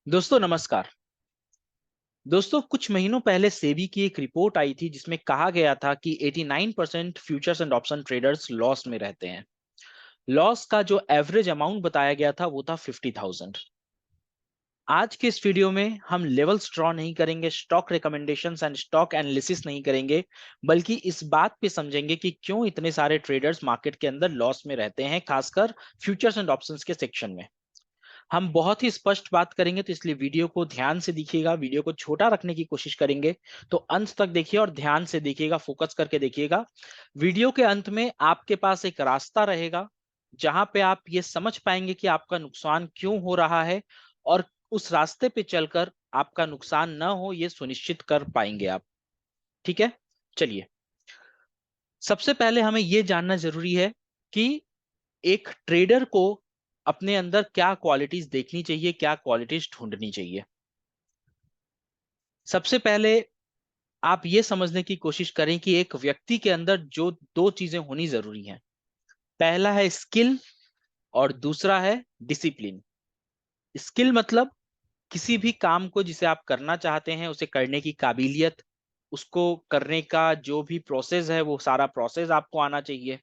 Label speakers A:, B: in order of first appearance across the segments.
A: दोस्तों नमस्कार। दोस्तों कुछ महीनों पहले सेबी की एक रिपोर्ट आई थी जिसमें कहा गया था कि 89% futures and option traders loss में रहते हैं। लॉस का जो एवरेज अमाउंट बताया गया था वो था 50,000। आज के इस वीडियो में हम लेवल्स ड्रॉ नहीं करेंगे, stock recommendations and stock analysis नहीं करेंगे, बल्कि इस बात पे समझेंगे कि क्यों इतने सारे ट्रेडर्स मार्केट के अंदर लॉस में रहते हैं, खासकर फ्यूचर्स एंड ऑप्शंस के सेक्शन में। हम बहुत ही स्पष्ट बात करेंगे, तो इसलिए वीडियो को ध्यान से देखिएगा। वीडियो को छोटा रखने की कोशिश करेंगे, तो अंत तक देखिए और ध्यान से देखिएगा, फोकस करके देखिएगा। वीडियो के अंत में आपके पास एक रास्ता रहेगा जहां पे आप ये समझ पाएंगे कि आपका नुकसान क्यों हो रहा है, और उस रास्ते पे चलकर आपका नुकसान ना हो ये सुनिश्चित कर पाएंगे आप। ठीक है, चलिए। सबसे पहले हमें यह जानना जरूरी है कि एक ट्रेडर को अपने अंदर क्या क्वालिटीज देखनी चाहिए, क्या क्वालिटीज ढूंढनी चाहिए। सबसे पहले आप ये समझने की कोशिश करें कि एक व्यक्ति के अंदर जो दो चीजें होनी जरूरी हैं, पहला है स्किल और दूसरा है डिसिप्लिन। स्किल मतलब किसी भी काम को जिसे आप करना चाहते हैं उसे करने की काबिलियत, उसको करने का जो भी प्रोसेस है वो सारा प्रोसेस आपको आना चाहिए।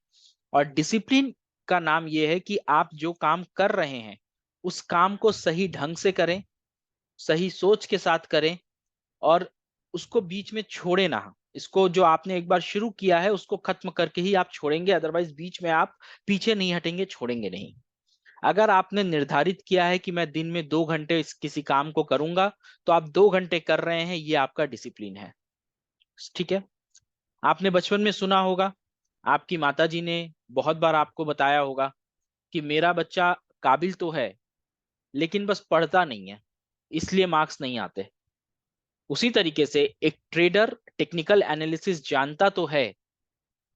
A: और डिसिप्लिन का नाम यह है कि आप जो काम कर रहे हैं उस काम को सही ढंग से करें, सही सोच के साथ करें, और उसको बीच में छोड़े ना। इसको जो आपने एक बार शुरू किया है उसको खत्म करके ही आप छोड़ेंगे, अदरवाइज बीच में आप पीछे नहीं हटेंगे, छोड़ेंगे नहीं। अगर आपने निर्धारित किया है कि मैं दिन में 2 घंटे इस किसी काम को करूंगा, तो आप 2 घंटे कर रहे हैं, ये आपका डिसिप्लिन है। ठीक है। आपने बचपन में सुना होगा, आपकी माताजी ने बहुत बार आपको बताया होगा कि मेरा बच्चा काबिल तो है लेकिन बस पढ़ता नहीं है, इसलिए मार्क्स नहीं आते। उसी तरीके से एक ट्रेडर टेक्निकल एनालिसिस जानता तो है,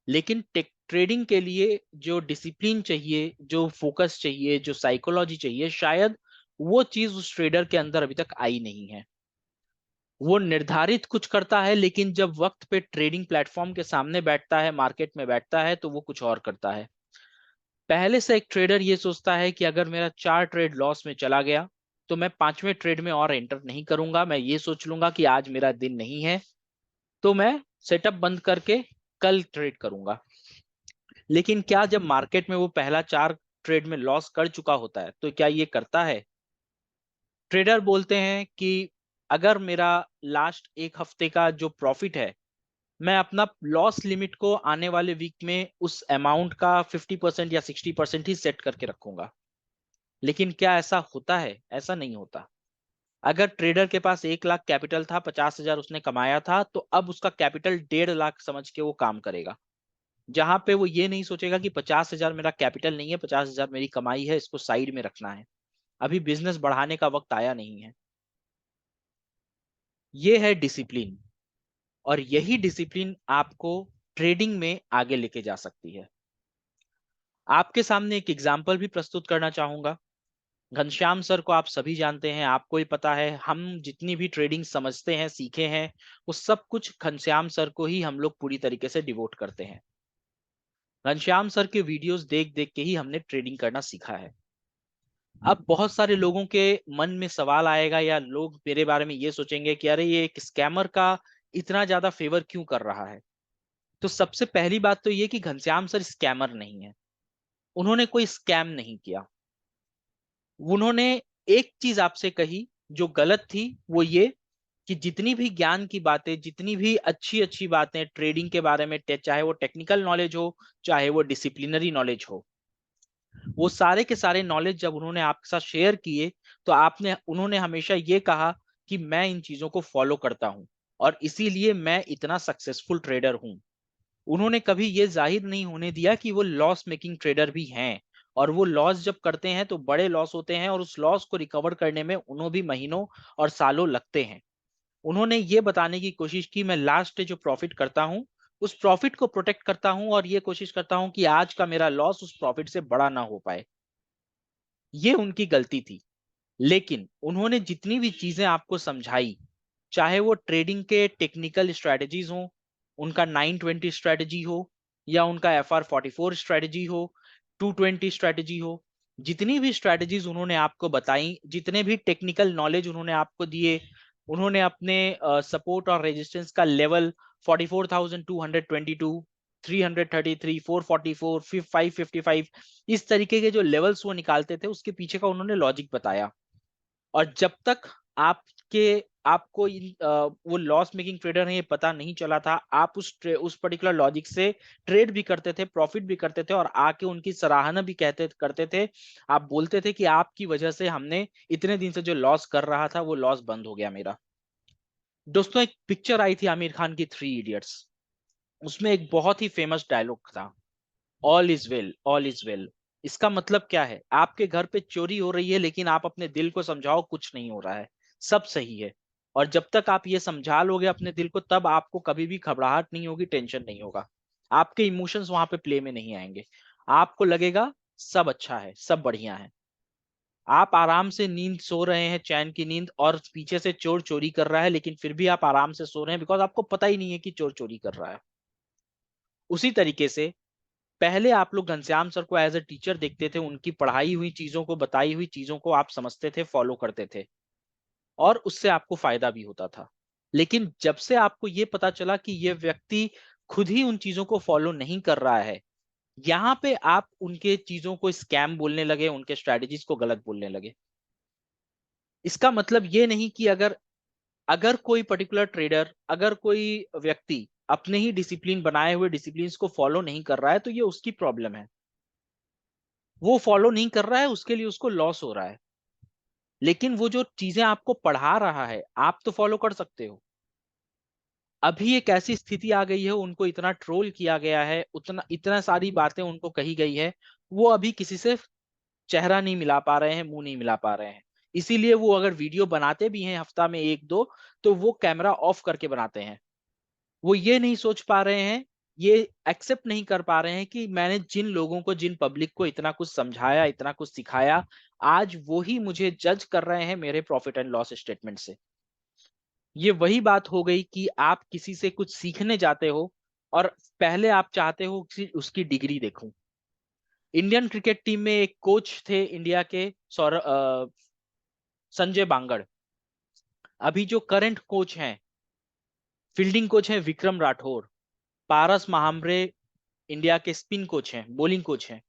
A: लेकिन ट्रेडिंग के लिए जो डिसिप्लिन चाहिए, जो फोकस चाहिए, जो साइकोलॉजी चाहिए, शायद वो चीज उस ट्रेडर के अंदर अभी तक आई नहीं है। वो निर्धारित कुछ करता है, लेकिन जब वक्त पे ट्रेडिंग प्लेटफॉर्म के सामने बैठता है, मार्केट में बैठता है, तो वो कुछ और करता है। पहले से एक ट्रेडर ये सोचता है कि अगर मेरा 4 ट्रेड लॉस में चला गया तो मैं 5वें ट्रेड में और एंटर नहीं करूंगा। मैं ये सोच लूंगा कि आज मेरा दिन नहीं है, तो मैं सेटअप बंद करके कल ट्रेड करूंगा। लेकिन क्या जब मार्केट में वो पहला 4 ट्रेड में लॉस कर चुका होता है तो क्या ये करता है? ट्रेडर बोलते हैं कि अगर मेरा लास्ट एक हफ्ते का जो प्रॉफिट है, मैं अपना लॉस लिमिट को आने वाले वीक में उस अमाउंट का 50% या 60% ही सेट करके रखूंगा। लेकिन क्या ऐसा होता है? ऐसा नहीं होता। अगर ट्रेडर के पास 1 लाख कैपिटल था, 50,000 उसने कमाया था, तो अब उसका कैपिटल 1.5 लाख समझ के वो काम करेगा। जहां पे वो ये नहीं सोचेगा कि 50,000 मेरा कैपिटल नहीं है, 50,000 मेरी कमाई है, इसको साइड में रखना है, अभी बिजनेस बढ़ाने का वक्त आया नहीं है। ये है डिसिप्लिन, और यही डिसिप्लिन आपको ट्रेडिंग में आगे लेके जा सकती है। आपके सामने एक एग्जाम्पल भी प्रस्तुत करना चाहूंगा। घनश्याम सर को आप सभी जानते हैं, आपको ही पता है, हम जितनी भी ट्रेडिंग समझते हैं, सीखे हैं, वो सब कुछ घनश्याम सर को ही हम लोग पूरी तरीके से डिवोट करते हैं। घनश्याम सर के वीडियोस देख देख के ही हमने ट्रेडिंग करना सीखा है। अब बहुत सारे लोगों के मन में सवाल आएगा, या लोग मेरे बारे में ये सोचेंगे कि अरे ये एक स्कैमर का इतना ज्यादा फेवर क्यों कर रहा है। तो सबसे पहली बात तो ये कि घनश्याम सर स्कैमर नहीं है। उन्होंने कोई स्कैम नहीं किया। उन्होंने एक चीज आपसे कही जो गलत थी, वो ये कि जितनी भी ज्ञान की बातें, जितनी भी अच्छी अच्छी बातें ट्रेडिंग के बारे में, चाहे वो टेक्निकल नॉलेज हो, चाहे वो डिसिप्लिनरी नॉलेज हो, वो सारे के सारे नॉलेज जब उन्होंने आपके साथ शेयर किए, तो आपने उन्होंने हमेशा ये कहा कि मैं इन चीजों को फॉलो करता हूं और इसीलिए मैं इतना सक्सेसफुल ट्रेडर हूं। उन्होंने कभी ये जाहिर नहीं होने दिया कि वो लॉस मेकिंग ट्रेडर भी हैं, और वो लॉस जब करते हैं तो बड़े लॉस होते हैं, और उस लॉस को रिकवर करने में उन्हों भी महीनों और सालों लगते हैं। उन्होंने ये बताने की कोशिश की, मैं लास्ट जो प्रॉफिट करता हूं उस प्रॉफिट को प्रोटेक्ट करता हूं, और ये कोशिश करता हूं कि आज का मेरा लॉस उस प्रॉफिट से बड़ा ना हो पाए। ये उनकी गलती थी। लेकिन उन्होंने जितनी भी चीजें आपको समझाई, चाहे वो ट्रेडिंग के टेक्निकल स्ट्रेटजीज हो, उनका 920 स्ट्रेटजी हो, या उनका FR44 स्ट्रेटजी हो, 220 स्ट्रेटजी हो, जितनी भी स्ट्रेटजीज उन्होंने आपको बताई, जितने भी टेक्निकल नॉलेज उन्होंने आपको दिए, उन्होंने अपने सपोर्ट और रेजिस्टेंस का लेवल 44,222, 333, 444, 555, इस तरीके के जो लेवल्स वो निकालते थे, उसके पीछे का उन्होंने लॉजिक बताया। और जब तक आपके आपको वो लॉस मेकिंग ट्रेडर है ये पता नहीं चला था, आप उस पर्टिकुलर लॉजिक से ट्रेड भी करते थे, प्रॉफिट भी करते थे, और आके उनकी सराहना भी करते थे। आप बोलते थे कि आपकी वजह से हमने इतने दिन से जो लॉस कर रहा था वो लॉस बंद हो गया मेरा। दोस्तों, एक पिक्चर आई थी आमिर खान की, थ्री इडियट्स। उसमें एक बहुत ही फेमस डायलॉग था, all is well, all is well. इसका मतलब क्या है? आपके घर पे चोरी हो रही है, लेकिन आप अपने दिल को समझाओ कुछ नहीं हो रहा है, सब सही है। और जब तक आप ये समझा लोगे अपने दिल को, तब आपको कभी भी घबराहट नहीं होगी, टेंशन नहीं होगा। आपके इमोशंस वहां पे प्ले में नहीं आएंगे। आपको लगेगा सब अच्छा है, सब बढ़िया है। आप आराम से नींद सो रहे हैं, चैन की नींद, और पीछे से चोर चोरी कर रहा है, लेकिन फिर भी आप आराम से सो रहे हैं, बिकॉज आपको पता ही नहीं है कि चोर चोरी कर रहा है। उसी तरीके से पहले आप लोग घनश्याम सर को एज ए टीचर देखते थे, उनकी पढ़ाई हुई चीजों को, बताई हुई चीजों को आप समझते थे, फॉलो करते थे, और उससे आपको फायदा भी होता था। लेकिन जब से आपको ये पता चला कि ये व्यक्ति खुद ही उन चीजों को फॉलो नहीं कर रहा है, यहां पे आप उनके चीजों को स्कैम बोलने लगे, उनके स्ट्रेटजीज को गलत बोलने लगे। इसका मतलब ये नहीं कि अगर अगर कोई पर्टिकुलर ट्रेडर, अगर कोई व्यक्ति अपने ही डिसिप्लिन बनाए हुए डिसिप्लिन को फॉलो नहीं कर रहा है, तो ये उसकी प्रॉब्लम है। वो फॉलो नहीं कर रहा है, उसके लिए उसको लॉस हो रहा है। लेकिन वो जो चीजें आपको पढ़ा रहा है, आप तो फॉलो कर सकते हो। अभी एक ऐसी स्थिति आ गई है, उनको इतना ट्रोल किया गया है, उतना इतना सारी बातें उनको कही गई है, वो अभी किसी से चेहरा नहीं मिला पा रहे हैं, मुंह नहीं मिला पा रहे हैं। इसीलिए वो अगर वीडियो बनाते भी हैं हफ्ता में एक दो, तो वो कैमरा ऑफ करके बनाते हैं। वो ये नहीं सोच पा रहे हैं, ये एक्सेप्ट नहीं कर पा रहे हैं कि मैंने जिन लोगों को, जिन पब्लिक को इतना कुछ समझाया, इतना कुछ सिखाया, आज वो ही मुझे जज कर रहे हैं मेरे प्रॉफिट एंड लॉस स्टेटमेंट से। ये वही बात हो गई कि आप किसी से कुछ सीखने जाते हो, और पहले आप चाहते हो कि उसकी डिग्री देखूं। इंडियन क्रिकेट टीम में एक कोच थे इंडिया के, संजय बांगड़। अभी जो करंट कोच हैं, फील्डिंग कोच हैं विक्रम राठौर। पारस महाम्रे इंडिया के स्पिन कोच हैं, बॉलिंग कोच हैं।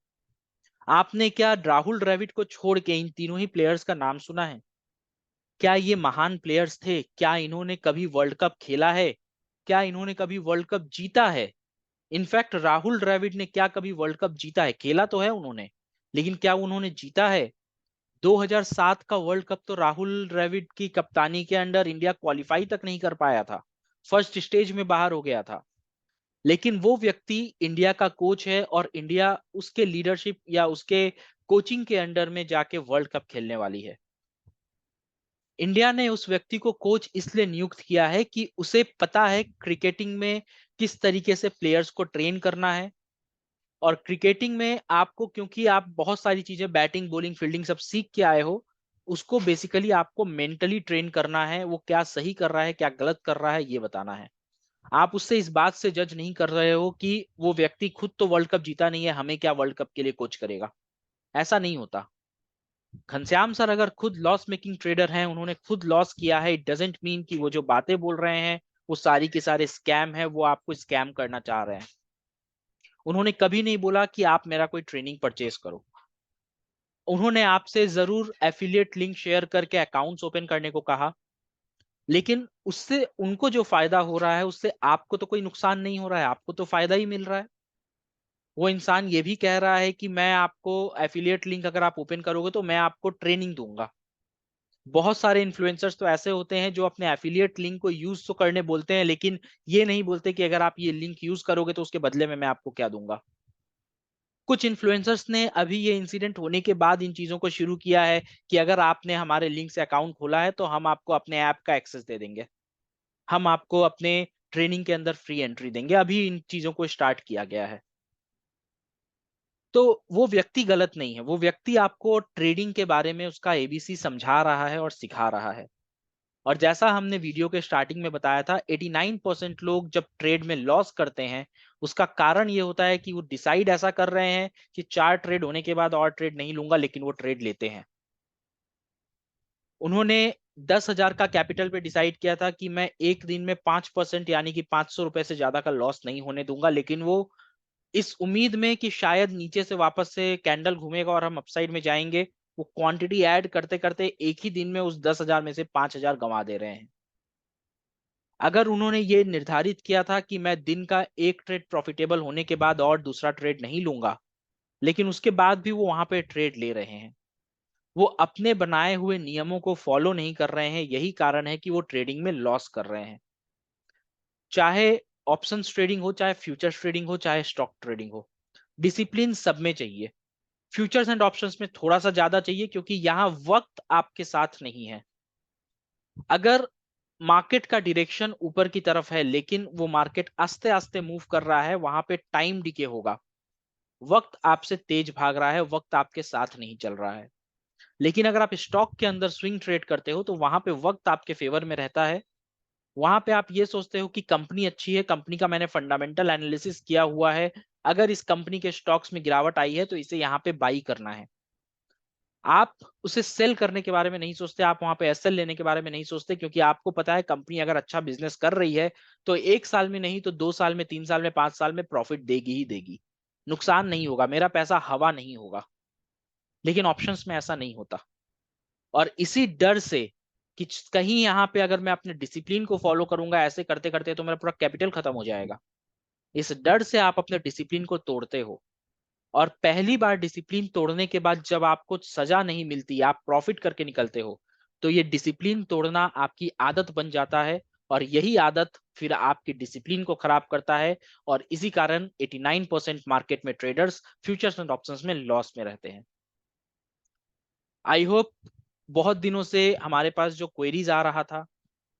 A: आपने क्या राहुल द्रविड़ को छोड़ के इन तीनों ही प्लेयर्स का नाम सुना है? क्या ये महान प्लेयर्स थे? क्या इन्होंने कभी वर्ल्ड कप खेला है? क्या इन्होंने कभी वर्ल्ड कप जीता है? इनफैक्ट राहुल द्रविड़ ने क्या कभी वर्ल्ड कप जीता है? खेला तो है उन्होंने, लेकिन क्या उन्होंने जीता है? 2007 का वर्ल्ड कप तो राहुल द्रविड़ की कप्तानी के अंडर इंडिया क्वालिफाई तक नहीं कर पाया था, फर्स्ट स्टेज में बाहर हो गया था। लेकिन वो व्यक्ति इंडिया का कोच है, और इंडिया उसके लीडरशिप या उसके कोचिंग के अंडर में जाके वर्ल्ड कप खेलने वाली है। इंडिया ने उस व्यक्ति को कोच इसलिए नियुक्त किया है कि उसे पता है क्रिकेटिंग में किस तरीके से प्लेयर्स को ट्रेन करना है। और क्रिकेटिंग में आपको, क्योंकि आप बहुत सारी चीजें, बैटिंग बॉलिंग फील्डिंग सब सीख के आए हो, उसको बेसिकली आपको मेंटली ट्रेन करना है। वो क्या सही कर रहा है, क्या गलत कर रहा है, ये बताना है। आप उससे इस बात से जज नहीं कर रहे हो कि वो व्यक्ति खुद तो वर्ल्ड कप जीता नहीं है, हमें क्या वर्ल्ड कप के लिए कोच करेगा। ऐसा नहीं होता। घनश्याम सर अगर खुद लॉस मेकिंग ट्रेडर हैं, उन्होंने खुद लॉस किया है, इट डजेंट मीन कि वो जो बातें बोल रहे हैं वो सारी की सारे स्कैम है, वो आपको स्कैम करना चाह रहे हैं। उन्होंने कभी नहीं बोला कि आप मेरा कोई ट्रेनिंग परचेज करो। उन्होंने आपसे जरूर एफिलिएट लिंक शेयर करके अकाउंट्स ओपन करने को कहा, लेकिन उससे उनको जो फायदा हो रहा है, उससे आपको तो कोई नुकसान नहीं हो रहा है, आपको तो फायदा ही मिल रहा है। वो इंसान ये भी कह रहा है कि मैं आपको एफिलिएट लिंक अगर आप ओपन करोगे तो मैं आपको ट्रेनिंग दूंगा। बहुत सारे इन्फ्लुएंसर्स तो ऐसे होते हैं जो अपने एफिलिएट लिंक को यूज तो करने बोलते हैं, लेकिन ये नहीं बोलते कि अगर आप ये लिंक यूज करोगे तो उसके बदले में मैं आपको क्या दूंगा। कुछ इन्फ्लुएंसर्स ने अभी ये इंसिडेंट होने के बाद इन चीजों को शुरू किया है कि अगर आपने हमारे लिंक से अकाउंट खोला है तो हम आपको अपने ऐप का एक्सेस दे देंगे, हम आपको अपने ट्रेनिंग के अंदर फ्री एंट्री देंगे। अभी इन चीजों को स्टार्ट किया गया है। तो वो व्यक्ति गलत नहीं है, वो व्यक्ति आपको ट्रेडिंग के बारे में उसका एबीसी समझा रहा है और सिखा रहा है। और जैसा हमने वीडियो के स्टार्टिंग में बताया था, 89% लोग जब ट्रेड में लॉस करते हैं, उसका कारण ये होता है कि वो डिसाइड ऐसा कर रहे हैं कि 4 ट्रेड होने के बाद और ट्रेड नहीं लूंगा, लेकिन वो ट्रेड लेते हैं। उन्होंने 10,000 का कैपिटल पे डिसाइड किया था कि मैं एक दिन में 5% यानी कि 500 रुपए से ज्यादा का लॉस नहीं होने दूंगा, लेकिन वो इस उम्मीद में कि शायद नीचे से वापस से कैंडल घूमेगा और हम अपसाइड में जाएंगे, वो क्वांटिटी ऐड करते करते एक ही दिन में उस 10,000 में से 5,000 गंवा दे रहे हैं। अगर उन्होंने ये निर्धारित किया था कि मैं दिन का एक ट्रेड प्रॉफिटेबल होने के बाद और दूसरा ट्रेड नहीं लूंगा, लेकिन उसके बाद भी वो वहां पे ट्रेड ले रहे हैं, वो अपने बनाए हुए नियमों को फॉलो नहीं कर रहे हैं, यही कारण है कि वो ट्रेडिंग में लॉस कर रहे हैं। चाहे ऑप्शंस ट्रेडिंग हो, चाहे फ्यूचर्स ट्रेडिंग हो, चाहे स्टॉक ट्रेडिंग हो, डिसिप्लिन सब में चाहिए। फ्यूचर्स एंड ऑप्शंस में थोड़ा सा ज्यादा चाहिए, क्योंकि यहां वक्त आपके साथ नहीं है। अगर मार्केट का डायरेक्शन ऊपर की तरफ है, लेकिन वो मार्केट आस्ते आस्ते मूव कर रहा है, वहां पे टाइम डिके होगा। वक्त आपसे तेज भाग रहा है, वक्त आपके साथ नहीं चल रहा है। लेकिन अगर आप स्टॉक के अंदर स्विंग ट्रेड करते हो, तो वहां पे वक्त आपके फेवर में रहता है। वहां पे आप ये सोचते हो कि कंपनी अच्छी है, कंपनी का मैंने फंडामेंटल एनालिसिस किया हुआ है, अगर इस कंपनी के स्टॉक्स में गिरावट आई है तो इसे यहाँ पे बाई करना है। आप उसे सेल करने के बारे में नहीं सोचते, आप वहां पे एसएल लेने के बारे में नहीं सोचते, क्योंकि आपको पता है कंपनी अगर अच्छा बिजनेस कर रही है तो 1 साल में नहीं तो 2 साल में, 3 साल में, 5 साल में प्रॉफिट देगी ही देगी, नुकसान नहीं होगा, मेरा पैसा हवा नहीं होगा। लेकिन ऑप्शंस में ऐसा नहीं होता। और इसी डर से कि कहीं यहाँ पे अगर मैं अपने डिसिप्लिन को फॉलो करूंगा ऐसे करते करते तो मेरा पूरा कैपिटल खत्म हो जाएगा, इस डर से आप अपने डिसिप्लिन को तोड़ते हो। और पहली बार डिसिप्लिन तोड़ने के बाद जब आपको सजा नहीं मिलती, आप प्रॉफिट करके निकलते हो, तो ये डिसिप्लिन तोड़ना आपकी आदत बन जाता है। और यही आदत फिर आपकी डिसिप्लिन को खराब करता है। और इसी कारण 89% मार्केट में ट्रेडर्स फ्यूचर्स एंड ऑप्शंस में लॉस में रहते हैं। आई होप बहुत दिनों से हमारे पास जो क्वेरीज आ रहा था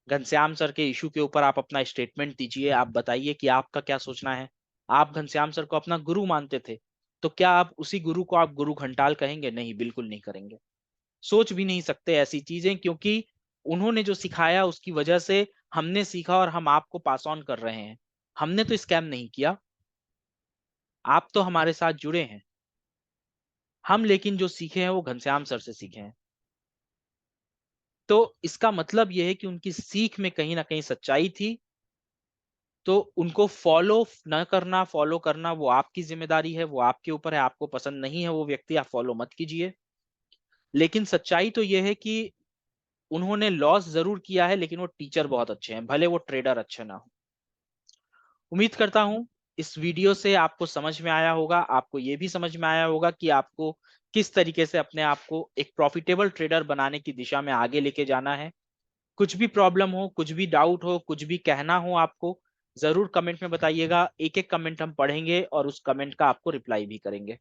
A: घनश्याम सर के इशू के ऊपर, आप अपना स्टेटमेंट दीजिए, आप बताइए कि आपका क्या सोचना है। आप घनश्याम सर को अपना गुरु मानते थे, तो क्या आप उसी गुरु को आप गुरु घंटाल कहेंगे? नहीं, बिल्कुल नहीं करेंगे। सोच भी नहीं सकते ऐसी चीजें, क्योंकि उन्होंने जो सिखाया उसकी वजह से हमने सीखा और हम आपको पास ऑन कर रहे हैं। हमने तो स्कैम नहीं किया, आप तो हमारे साथ जुड़े हैं। हम लेकिन जो सीखे हैं वो घनश्याम सर से सीखे हैं। तो इसका मतलब यह है कि उनकी सीख में कहीं ना कहीं सच्चाई थी। तो उनको फॉलो न करना, फॉलो करना वो आपकी जिम्मेदारी है, वो आपके ऊपर है। आपको पसंद नहीं है वो व्यक्ति, आप फॉलो मत कीजिए। लेकिन सच्चाई तो यह है कि उन्होंने लॉस जरूर किया है, लेकिन वो टीचर बहुत अच्छे हैं, भले वो ट्रेडर अच्छे ना हो। उम्मीद करता हूं इस वीडियो से आपको समझ में आया होगा, आपको ये भी समझ में आया होगा कि आपको किस तरीके से अपने आप को एक प्रॉफिटेबल ट्रेडर बनाने की दिशा में आगे लेके जाना है। कुछ भी प्रॉब्लम हो, कुछ भी डाउट हो, कुछ भी कहना हो आपको, जरूर कमेंट में बताइएगा। एक एक कमेंट हम पढ़ेंगे और उस कमेंट का आपको रिप्लाई भी करेंगे।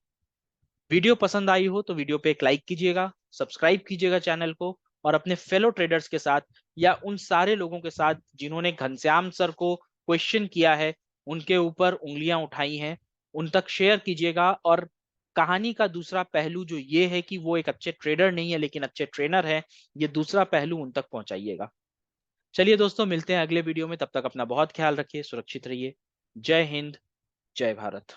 A: वीडियो पसंद आई हो तो वीडियो पे एक लाइक कीजिएगा, सब्सक्राइब कीजिएगा चैनल को, और अपने फेलो ट्रेडर्स के साथ या उन सारे लोगों के साथ जिन्होंने घनश्याम सर को क्वेश्चन किया है, उनके ऊपर उंगलियां उठाई हैं, उन तक शेयर कीजिएगा। और कहानी का दूसरा पहलू जो ये है कि वो एक अच्छे ट्रेडर नहीं है लेकिन अच्छे ट्रेनर है, ये दूसरा पहलू उन तक पहुंचाइएगा। चलिए दोस्तों, मिलते हैं अगले वीडियो में, तब तक अपना बहुत ख्याल रखिए, सुरक्षित रहिए। जय हिंद, जय भारत।